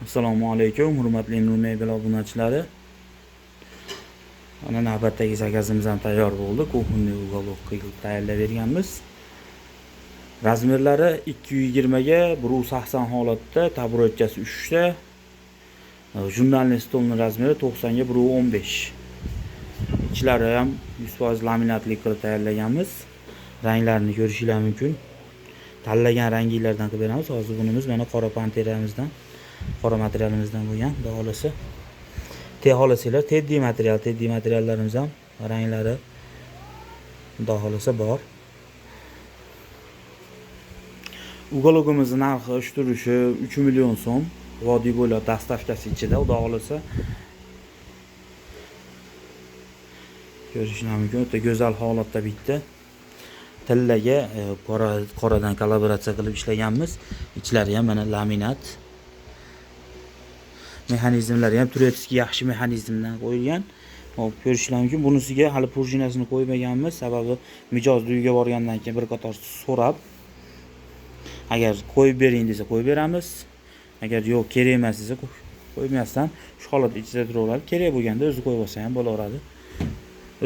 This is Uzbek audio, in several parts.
Assalomu alaykum, hurmatli Nur Mebel obunachilari. Mana navbatdagi zakazimiz ham tayyor bo'ldi. Kuxunni uголовка qilib tayyorlab berganmiz. Razmerlari 220 ga 180 holatda, taburetchasi 3 ta. Jurnalniy stolning razmeri 90 ga 115. Ichlari ham 100% laminatli qilib tayyorlaganmiz. Ranglarini ko'rishingiz mumkin. Tanlagan ranglardan qilib beramiz. Hozir bunimiz mana qora panteramizdan, qora materialimizdan bo'lgan, xudo xolasa. Xohlasanglar teddiy materiallarimiz ham ranglari xudo xolasa bor. Uголовкамizning narxi ish turishi 3 million so'm. Vodiy bo'ylab dastavkasi ichida, xudo xolasa. Ko'rishingiz mumkin, o'ta go'zal holatda bitdi. Tillaga qoradan kollaboratsiya qilib ishlaganmiz. Ichlari ham mana laminat. Mexanizmlari ham turetskiy yaxshi mexanizmdan qo'yilgan. Hop, ko'rishingiz mumkin. Bunisiga hali prujinasini qo'ymaganmiz, sababi mijoz uyiga borgandan keyin bir qator so'rab, agar qo'yib bering desa qo'yib beramiz. Agar yo'q, kerak emas desa qo'ymasdan shu holat ichida turaveradi. Kerak bo'lganda o'zi qo'yib olsa ham bo'laveradi.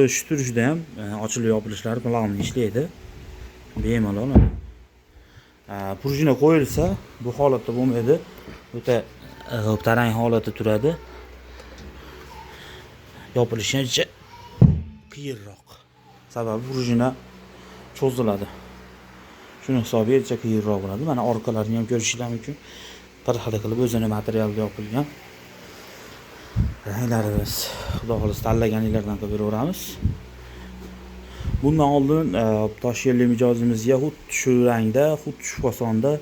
O'sh turishda ham ochilib yopilishlari bilan ishlaydi. Bemalol. Prujina qo'yilsa bu holatda bo'lmaydi. O'ta tarang holatda turadi. Yopilishi ancha qiyinroq. Sababi prujina cho'ziladi. Shuni hisobiga ancha qiyinroq bo'ladi. Mana orqalarini ham ko'rishingiz mumkin. Bir xil qilib o'zini materialda yopilgan. Ranglarimiz xudo xolasa tanlaganinglardan qilib beraveramiz. Bundan oldin Toshkentlik mijozimizga xuddi shu rangda, xuddi shu fasonda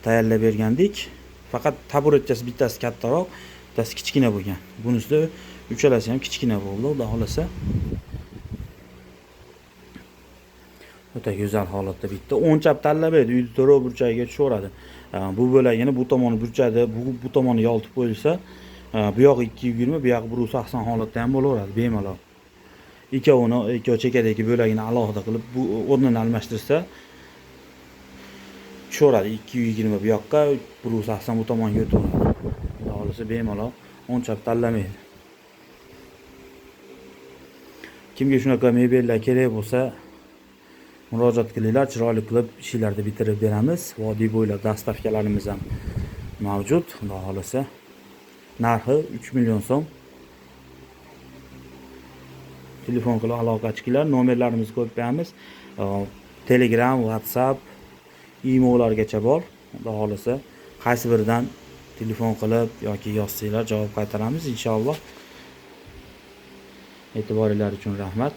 tayyorlab bergandik. Faqat taburetchasi bittasi kattaroq, bittasi kichkina bo'lgan. Bunisida uchalasi ham kichkina bo'ldi, xudo xolasa. O'ta go'zal holatda bitta. O'nchab tanlab edi, uyda to'rov burchagiga tushaveradi. Bu bo'lagini bu tomoni burchadi, bu tomoni yoltib qo'yilsa, bu yoq 220, bu yoq 180 holatda ham bo'laveradi, bemalol. Ikkovi chekadagi bo'lagini alohida qilib bu o'rnini almashtirsa tushaveradi. 220 bu yoqqa, 180 bu tomonga o'taveradi. Xudo xolasa bemalol, o'nchab tanlamaydi. Kimga shunaqa mebellar kerak bo'lsa, murojaat qilinglar, chiroyli qilib ishlarni bitirib beramiz. Vodiy bo'ylab dastavkalarimiz ham mavjud, xudo xolasa. Narxi 3 million so'm. Telefon qilib aloqa qilinglar, nomerlarimizni qo'yib beramiz. Telegram, WhatsApp, emaillargacha bor. Xudo xolasa, qaysi biridan telefon qilib yoki yozsanglar javob qaytaramiz inshaalloh. E'tiboringiz uchun rahmat.